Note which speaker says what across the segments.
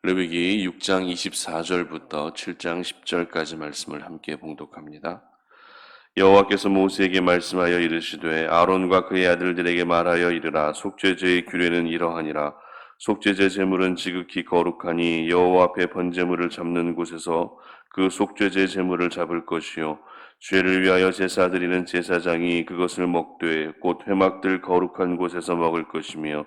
Speaker 1: 레위기 6장 24절부터 7장 10절까지 말씀을 함께 봉독합니다. 여호와께서 모세에게 말씀하여 이르시되 아론과 그의 아들들에게 말하여 이르라. 속죄제의 규례는 이러하니라. 속죄제 제물은 지극히 거룩하니 여호와 앞에 번제물을 잡는 곳에서 그 속죄제 제물을 잡을 것이요 죄를 위하여 제사 드리는 제사장이 그것을 먹되 곧 회막들 거룩한 곳에서 먹을 것이며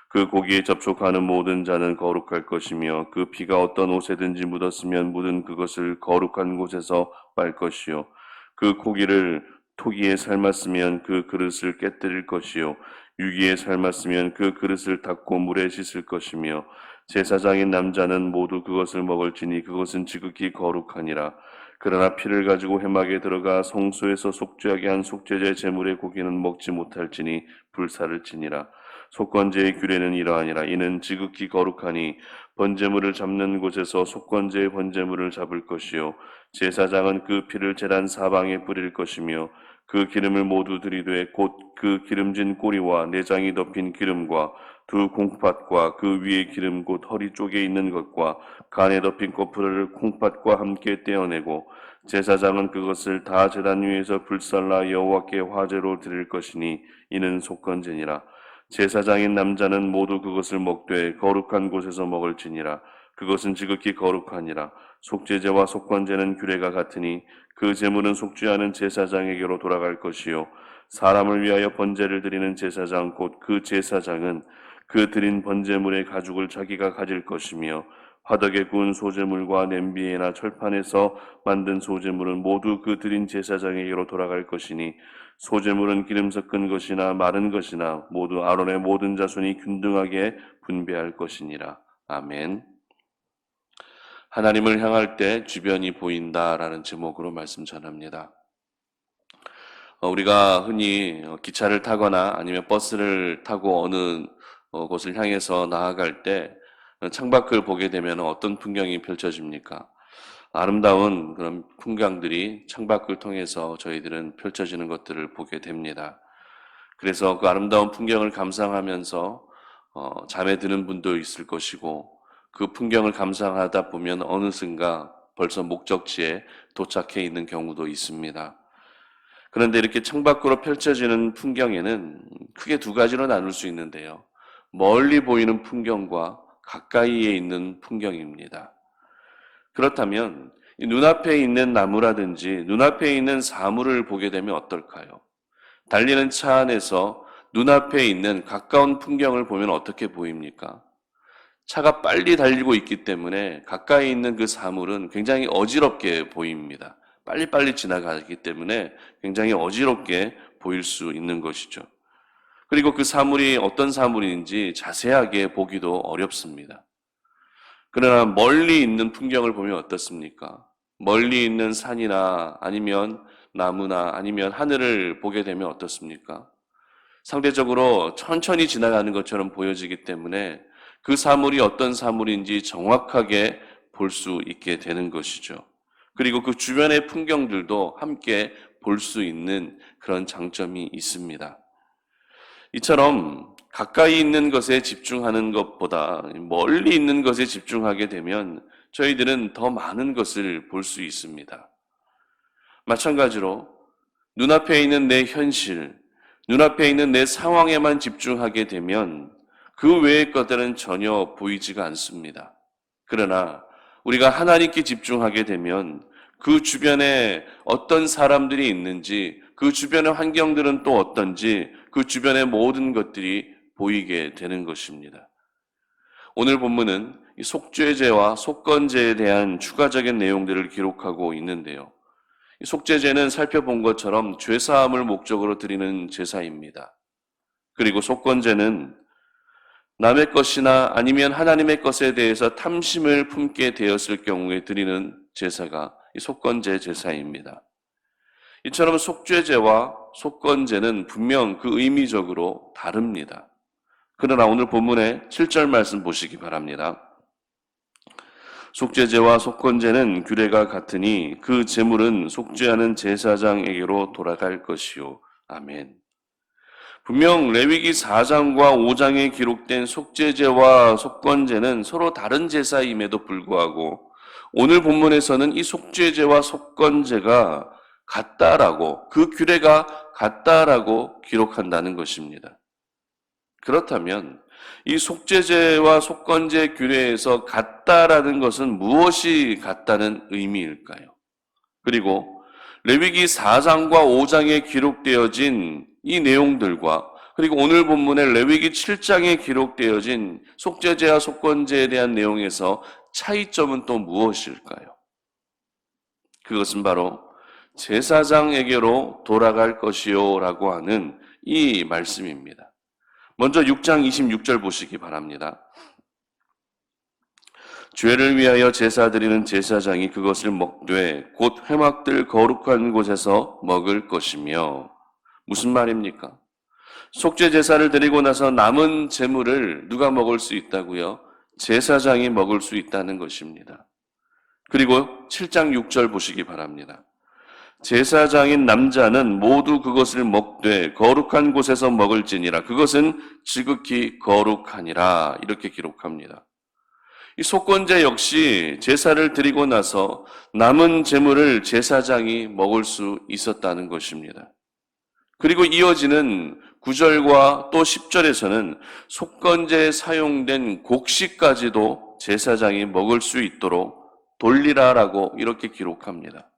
Speaker 1: 그 고기에 접촉하는 모든 자는 거룩할 것이며 그 피가 어떤 옷에든지 묻었으면 묻은 그것을 거룩한 곳에서 빨 것이요 그 고기를 토기에 삶았으면 그 그릇을 깨뜨릴 것이요 유기에 삶았으면 그 그릇을 닦고 물에 씻을 것이며 제사장인 남자는 모두 그것을 먹을지니 그것은 지극히 거룩하니라. 그러나 피를 가지고 회막에 들어가 성소에서 속죄하게 한 속죄제 제물의 고기는 먹지 못할지니 불사를 지니라. 속건제의 규례는 이러하니라. 이는 지극히 거룩하니 번제물을 잡는 곳에서 속건제의 번제물을 잡을 것이요 제사장은 그 피를 제단 사방에 뿌릴 것이며 그 기름을 모두 들이되 곧 그 기름진 꼬리와 내장이 덮인 기름과 두 콩팥과 그 위에 기름 곧 허리 쪽에 있는 것과 간에 덮인 꼬풀을 콩팥과 함께 떼어내고 제사장은 그것을 다 제단 위에서 불살라 여호와께 화제로 드릴 것이니 이는 속건제니라. 제사장인 남자는 모두 그것을 먹되 거룩한 곳에서 먹을지니라. 그것은 지극히 거룩하니라. 속죄제와 속건제는 규례가 같으니 그 제물은 속죄하는 제사장에게로 돌아갈 것이요 사람을 위하여 번제를 드리는 제사장 곧 그 제사장은 그 드린 번제물의 가죽을 자기가 가질 것이며 화덕에 구운 소제물과 냄비에나 철판에서 만든 소제물은 모두 그 드린 제사장에게로 돌아갈 것이니 소제물은 기름 섞은 것이나 마른 것이나 모두 아론의 모든 자손이 균등하게 분배할 것이니라. 아멘. 하나님을 향할 때 주변이 보인다라는 제목으로 말씀 전합니다. 우리가 흔히 기차를 타거나 아니면 버스를 타고 어느 곳을 향해서 나아갈 때 창밖을 보게 되면 어떤 풍경이 펼쳐집니까? 아름다운 그런 풍경들이 창밖을 통해서 저희들은 펼쳐지는 것들을 보게 됩니다. 그래서 그 아름다운 풍경을 감상하면서 잠에 드는 분도 있을 것이고 그 풍경을 감상하다 보면 어느샌가 벌써 목적지에 도착해 있는 경우도 있습니다. 그런데 이렇게 창밖으로 펼쳐지는 풍경에는 크게 두 가지로 나눌 수 있는데요. 멀리 보이는 풍경과 가까이에 있는 풍경입니다. 그렇다면 눈앞에 있는 나무라든지 눈앞에 있는 사물을 보게 되면 어떨까요? 달리는 차 안에서 눈앞에 있는 가까운 풍경을 보면 어떻게 보입니까? 차가 빨리 달리고 있기 때문에 가까이 있는 그 사물은 굉장히 어지럽게 보입니다. 빨리빨리 지나가기 때문에 굉장히 어지럽게 보일 수 있는 것이죠. 그리고 그 사물이 어떤 사물인지 자세하게 보기도 어렵습니다. 그러나 멀리 있는 풍경을 보면 어떻습니까? 멀리 있는 산이나 아니면 나무나 아니면 하늘을 보게 되면 어떻습니까? 상대적으로 천천히 지나가는 것처럼 보여지기 때문에 그 사물이 어떤 사물인지 정확하게 볼 수 있게 되는 것이죠. 그리고 그 주변의 풍경들도 함께 볼 수 있는 그런 장점이 있습니다. 이처럼 가까이 있는 것에 집중하는 것보다 멀리 있는 것에 집중하게 되면 저희들은 더 많은 것을 볼 수 있습니다. 마찬가지로 눈앞에 있는 내 현실, 눈앞에 있는 내 상황에만 집중하게 되면 그 외의 것들은 전혀 보이지가 않습니다. 그러나 우리가 하나님께 집중하게 되면 그 주변에 어떤 사람들이 있는지, 그 주변의 환경들은 또 어떤지, 그 주변의 모든 것들이 보이게 되는 것입니다. 오늘 본문은 속죄제와 속건제에 대한 추가적인 내용들을 기록하고 있는데요. 속죄제는 살펴본 것처럼 죄사함을 목적으로 드리는 제사입니다. 그리고 속건제는 남의 것이나 아니면 하나님의 것에 대해서 탐심을 품게 되었을 경우에 드리는 제사가 이 속건제 제사입니다. 이처럼 속죄제와 속건제는 분명 그 의미적으로 다릅니다. 그러나 오늘 본문의 7절 말씀 보시기 바랍니다. 속죄제와 속건제는 규례가 같으니 그 제물은 속죄하는 제사장에게로 돌아갈 것이요. 아멘. 분명 레위기 4장과 5장에 기록된 속죄제와 속건제는 서로 다른 제사임에도 불구하고 오늘 본문에서는 이 속죄제와 속건제가 같다라고, 그 규례가 같다라고 기록한다는 것입니다. 그렇다면 이 속죄제와 속건제 규례에서 같다라는 것은 무엇이 같다는 의미일까요? 그리고 레위기 4장과 5장에 기록되어진 이 내용들과 그리고 오늘 본문의 레위기 7장에 기록되어진 속죄제와 속건제에 대한 내용에서 차이점은 또 무엇일까요? 그것은 바로 제사장에게로 돌아갈 것이요 라고 하는 이 말씀입니다. 먼저 6장 26절 보시기 바랍니다. 죄를 위하여 제사 드리는 제사장이 그것을 먹되 곧 회막들 거룩한 곳에서 먹을 것이며. 무슨 말입니까? 속죄 제사를 드리고 나서 남은 제물을 누가 먹을 수 있다고요? 제사장이 먹을 수 있다는 것입니다. 그리고 7장 6절 보시기 바랍니다. 제사장인 남자는 모두 그것을 먹되 거룩한 곳에서 먹을지니라. 그것은 지극히 거룩하니라. 이렇게 기록합니다. 이 속건제 역시 제사를 드리고 나서 남은 제물을 제사장이 먹을 수 있었다는 것입니다. 그리고 이어지는 9절과 또 10절에서는 속건제에 사용된 곡식까지도 제사장이 먹을 수 있도록 돌리라라고 이렇게 기록합니다.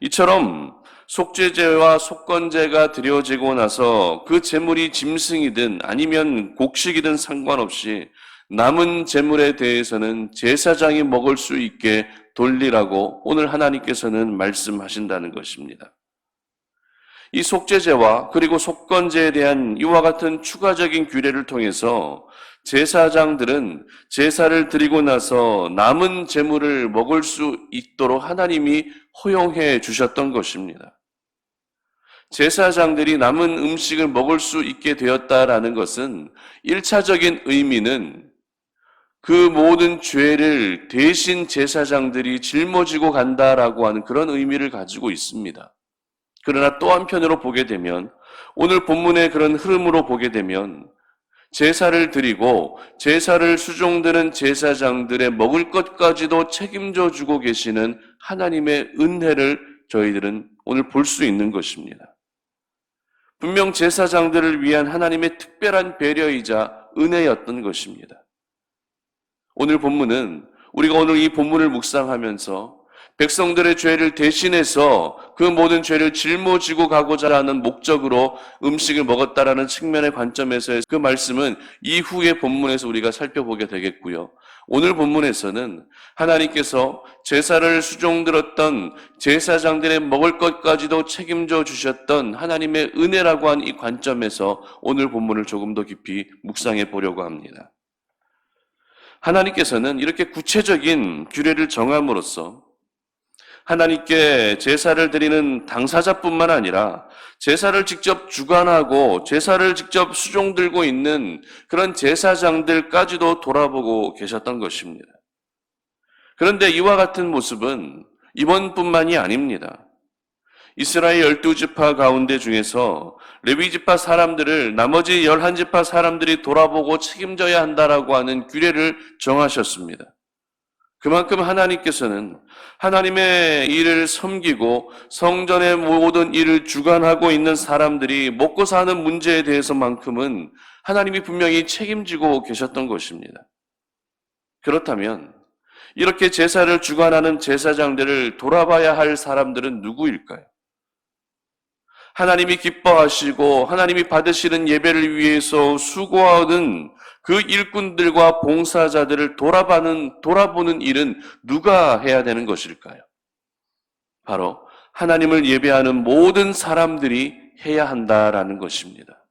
Speaker 1: 이처럼 속죄제와 속건제가 드려지고 나서 그 제물이 짐승이든 아니면 곡식이든 상관없이 남은 제물에 대해서는 제사장이 먹을 수 있게 돌리라고 오늘 하나님께서는 말씀하신다는 것입니다. 이 속죄제와 그리고 속건제에 대한 이와 같은 추가적인 규례를 통해서 제사장들은 제사를 드리고 나서 남은 제물을 먹을 수 있도록 하나님이 허용해 주셨던 것입니다. 제사장들이 남은 음식을 먹을 수 있게 되었다라는 것은 1차적인 의미는 그 모든 죄를 대신 제사장들이 짊어지고 간다라고 하는 그런 의미를 가지고 있습니다. 그러나 또 한편으로 보게 되면 오늘 본문의 그런 흐름으로 보게 되면 제사를 드리고 제사를 수종드는 제사장들의 먹을 것까지도 책임져 주고 계시는 하나님의 은혜를 저희들은 오늘 볼 수 있는 것입니다. 분명 제사장들을 위한 하나님의 특별한 배려이자 은혜였던 것입니다. 오늘 본문은 우리가 오늘 이 본문을 묵상하면서 백성들의 죄를 대신해서 그 모든 죄를 짊어지고 가고자 하는 목적으로 음식을 먹었다라는 측면의 관점에서의 그 말씀은 이후의 본문에서 우리가 살펴보게 되겠고요. 오늘 본문에서는 하나님께서 제사를 수종들었던 제사장들의 먹을 것까지도 책임져 주셨던 하나님의 은혜라고 한 이 관점에서 오늘 본문을 조금 더 깊이 묵상해 보려고 합니다. 하나님께서는 이렇게 구체적인 규례를 정함으로써 하나님께 제사를 드리는 당사자뿐만 아니라 제사를 직접 주관하고 제사를 직접 수종들고 있는 그런 제사장들까지도 돌아보고 계셨던 것입니다. 그런데 이와 같은 모습은 이번뿐만이 아닙니다. 이스라엘 12지파 가운데 중에서 레위지파 사람들을 나머지 11지파 사람들이 돌아보고 책임져야 한다라고 하는 규례를 정하셨습니다. 그만큼 하나님께서는 하나님의 일을 섬기고 성전의 모든 일을 주관하고 있는 사람들이 먹고 사는 문제에 대해서만큼은 하나님이 분명히 책임지고 계셨던 것입니다. 그렇다면 이렇게 제사를 주관하는 제사장들을 돌아봐야 할 사람들은 누구일까요? 하나님이 기뻐하시고 하나님이 받으시는 예배를 위해서 수고하는 그 일꾼들과 봉사자들을 돌아보는 일은 누가 해야 되는 것일까요? 바로 하나님을 예배하는 모든 사람들이 해야 한다라는 것입니다.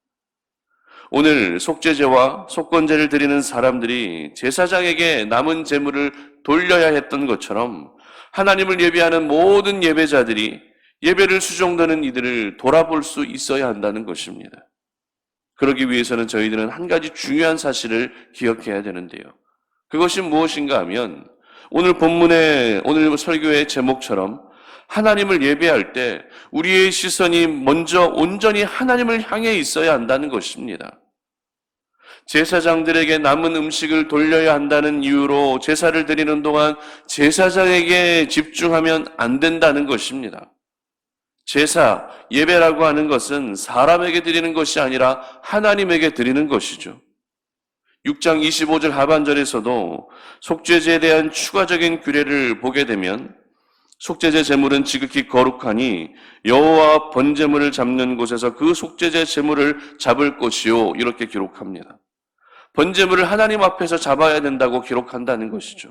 Speaker 1: 오늘 속죄제와 속건제를 드리는 사람들이 제사장에게 남은 제물을 돌려야 했던 것처럼 하나님을 예배하는 모든 예배자들이 예배를 수종드는 이들을 돌아볼 수 있어야 한다는 것입니다. 그러기 위해서는 저희들은 한 가지 중요한 사실을 기억해야 되는데요. 그것이 무엇인가 하면 오늘 본문의 오늘 설교의 제목처럼 하나님을 예배할 때 우리의 시선이 먼저 온전히 하나님을 향해 있어야 한다는 것입니다. 제사장들에게 남은 음식을 돌려야 한다는 이유로 제사를 드리는 동안 제사장에게 집중하면 안 된다는 것입니다. 제사, 예배라고 하는 것은 사람에게 드리는 것이 아니라 하나님에게 드리는 것이죠. 6장 25절 하반절에서도 속죄제에 대한 추가적인 규례를 보게 되면 속죄제 제물은 지극히 거룩하니 여호와 번제물을 잡는 곳에서 그 속죄제 제물을 잡을 것이요 이렇게 기록합니다. 번제물을 하나님 앞에서 잡아야 된다고 기록한다는 것이죠.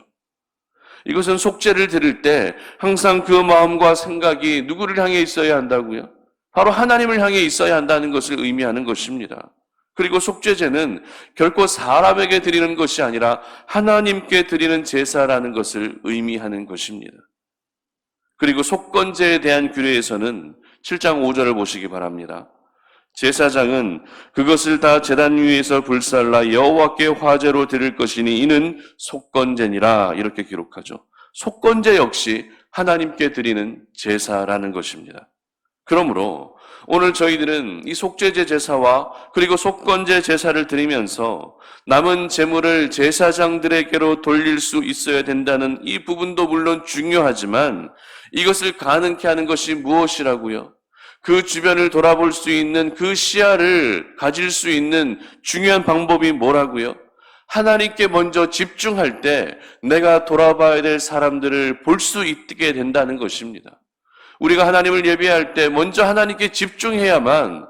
Speaker 1: 이것은 속죄를 드릴 때 항상 그 마음과 생각이 누구를 향해 있어야 한다고요? 바로 하나님을 향해 있어야 한다는 것을 의미하는 것입니다. 그리고 속죄제는 결코 사람에게 드리는 것이 아니라 하나님께 드리는 제사라는 것을 의미하는 것입니다. 그리고 속건제에 대한 규례에서는 7장 5절을 보시기 바랍니다. 제사장은 그것을 다 제단 위에서 불살라 여호와께 화제로 드릴 것이니 이는 속건제니라 이렇게 기록하죠. 속건제 역시 하나님께 드리는 제사라는 것입니다. 그러므로 오늘 저희들은 이 속죄제 제사와 그리고 속건제 제사를 드리면서 남은 제물을 제사장들에게로 돌릴 수 있어야 된다는 이 부분도 물론 중요하지만 이것을 가능케 하는 것이 무엇이라고요? 그 주변을 돌아볼 수 있는 그 시야를 가질 수 있는 중요한 방법이 뭐라고요? 하나님께 먼저 집중할 때 내가 돌아봐야 될 사람들을 볼 수 있게 된다는 것입니다. 우리가 하나님을 예배할 때 먼저 하나님께 집중해야만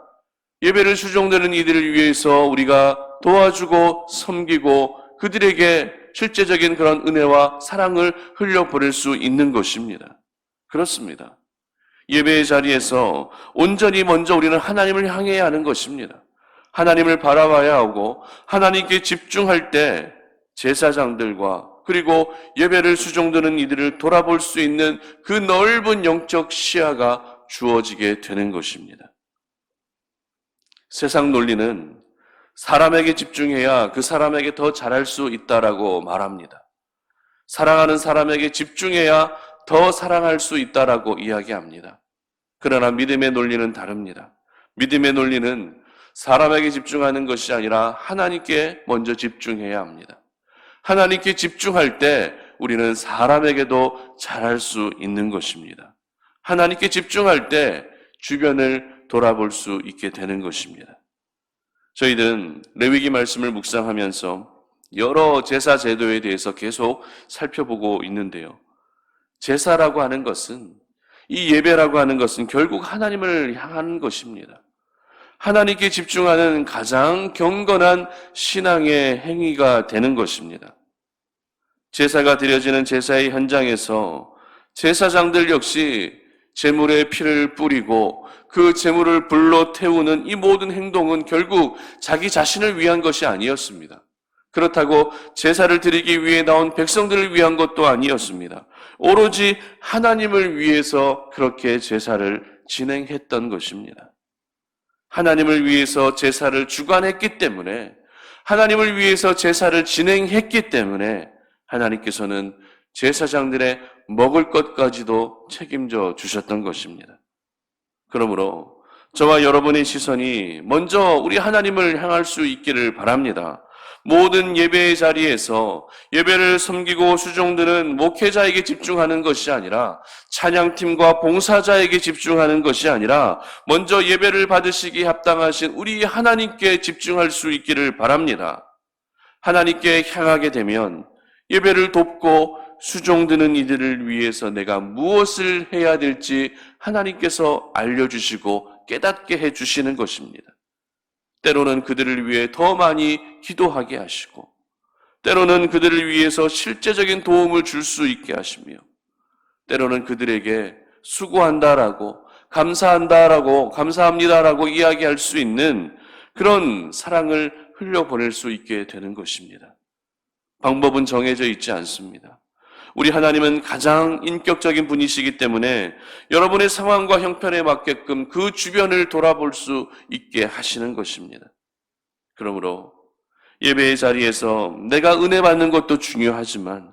Speaker 1: 예배를 수종되는 이들을 위해서 우리가 도와주고 섬기고 그들에게 실제적인 그런 은혜와 사랑을 흘려보낼 수 있는 것입니다. 그렇습니다. 예배의 자리에서 온전히 먼저 우리는 하나님을 향해야 하는 것입니다. 하나님을 바라봐야 하고 하나님께 집중할 때 제사장들과 그리고 예배를 수종드는 이들을 돌아볼 수 있는 그 넓은 영적 시야가 주어지게 되는 것입니다. 세상 논리는 사람에게 집중해야 그 사람에게 더 잘할 수 있다라고 말합니다. 사랑하는 사람에게 집중해야 더 사랑할 수 있다라고 이야기합니다. 그러나 믿음의 논리는 다릅니다. 믿음의 논리는 사람에게 집중하는 것이 아니라 하나님께 먼저 집중해야 합니다. 하나님께 집중할 때 우리는 사람에게도 잘할 수 있는 것입니다. 하나님께 집중할 때 주변을 돌아볼 수 있게 되는 것입니다. 저희들은 레위기 말씀을 묵상하면서 여러 제사 제도에 대해서 계속 살펴보고 있는데요. 제사라고 하는 것은 이 예배라고 하는 것은 결국 하나님을 향하는 것입니다. 하나님께 집중하는 가장 경건한 신앙의 행위가 되는 것입니다. 제사가 드려지는 제사의 현장에서 제사장들 역시 제물에 피를 뿌리고 그 제물을 불로 태우는 이 모든 행동은 결국 자기 자신을 위한 것이 아니었습니다. 그렇다고 제사를 드리기 위해 나온 백성들을 위한 것도 아니었습니다. 오로지 하나님을 위해서 그렇게 제사를 진행했던 것입니다. 하나님을 위해서 제사를 주관했기 때문에 하나님을 위해서 제사를 진행했기 때문에 하나님께서는 제사장들의 먹을 것까지도 책임져 주셨던 것입니다. 그러므로 저와 여러분의 시선이 먼저 우리 하나님을 향할 수 있기를 바랍니다. 모든 예배의 자리에서 예배를 섬기고 수종드는 목회자에게 집중하는 것이 아니라 찬양팀과 봉사자에게 집중하는 것이 아니라 먼저 예배를 받으시기 합당하신 우리 하나님께 집중할 수 있기를 바랍니다. 하나님께 향하게 되면 예배를 돕고 수종드는 이들을 위해서 내가 무엇을 해야 될지 하나님께서 알려주시고 깨닫게 해주시는 것입니다. 때로는 그들을 위해 더 많이 기도하게 하시고 때로는 그들을 위해서 실제적인 도움을 줄 수 있게 하시며 때로는 그들에게 수고한다라고 감사한다라고 감사합니다라고 이야기할 수 있는 그런 사랑을 흘려보낼 수 있게 되는 것입니다. 방법은 정해져 있지 않습니다. 우리 하나님은 가장 인격적인 분이시기 때문에 여러분의 상황과 형편에 맞게끔 그 주변을 돌아볼 수 있게 하시는 것입니다. 그러므로 예배의 자리에서 내가 은혜 받는 것도 중요하지만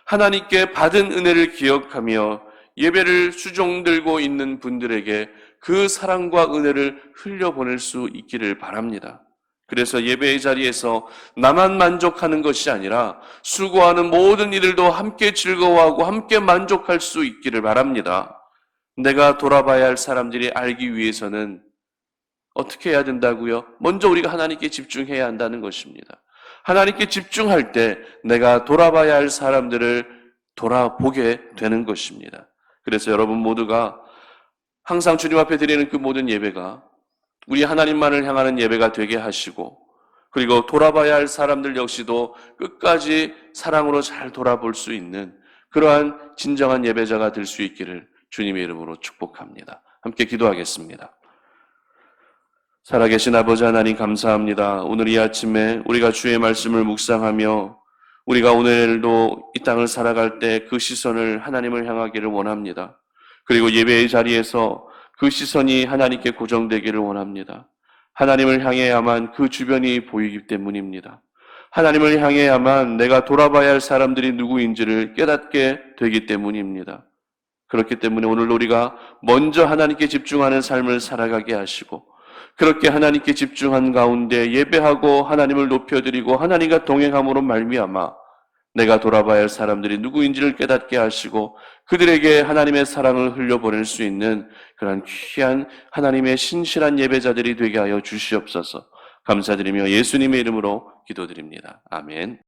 Speaker 1: 하나님께 받은 은혜를 기억하며 예배를 수종들고 있는 분들에게 그 사랑과 은혜를 흘려보낼 수 있기를 바랍니다. 그래서 예배의 자리에서 나만 만족하는 것이 아니라 수고하는 모든 이들도 함께 즐거워하고 함께 만족할 수 있기를 바랍니다. 내가 돌아봐야 할 사람들이 알기 위해서는 어떻게 해야 된다고요? 먼저 우리가 하나님께 집중해야 한다는 것입니다. 하나님께 집중할 때 내가 돌아봐야 할 사람들을 돌아보게 되는 것입니다. 그래서 여러분 모두가 항상 주님 앞에 드리는 그 모든 예배가 우리 하나님만을 향하는 예배가 되게 하시고, 그리고 돌아봐야 할 사람들 역시도 끝까지 사랑으로 잘 돌아볼 수 있는 그러한 진정한 예배자가 될 수 있기를 주님의 이름으로 축복합니다. 함께 기도하겠습니다. 살아계신 아버지 하나님 감사합니다. 오늘 이 아침에 우리가 주의 말씀을 묵상하며 우리가 오늘도 이 땅을 살아갈 때 그 시선을 하나님을 향하기를 원합니다. 그리고 예배의 자리에서 그 시선이 하나님께 고정되기를 원합니다. 하나님을 향해야만 그 주변이 보이기 때문입니다. 하나님을 향해야만 내가 돌아봐야 할 사람들이 누구인지를 깨닫게 되기 때문입니다. 그렇기 때문에 오늘 우리가 먼저 하나님께 집중하는 삶을 살아가게 하시고, 그렇게 하나님께 집중한 가운데 예배하고 하나님을 높여드리고 하나님과 동행함으로 말미암아 내가 돌아봐야 할 사람들이 누구인지를 깨닫게 하시고 그들에게 하나님의 사랑을 흘려보낼 수 있는 그런 귀한 하나님의 신실한 예배자들이 되게 하여 주시옵소서. 감사드리며 예수님의 이름으로 기도드립니다. 아멘.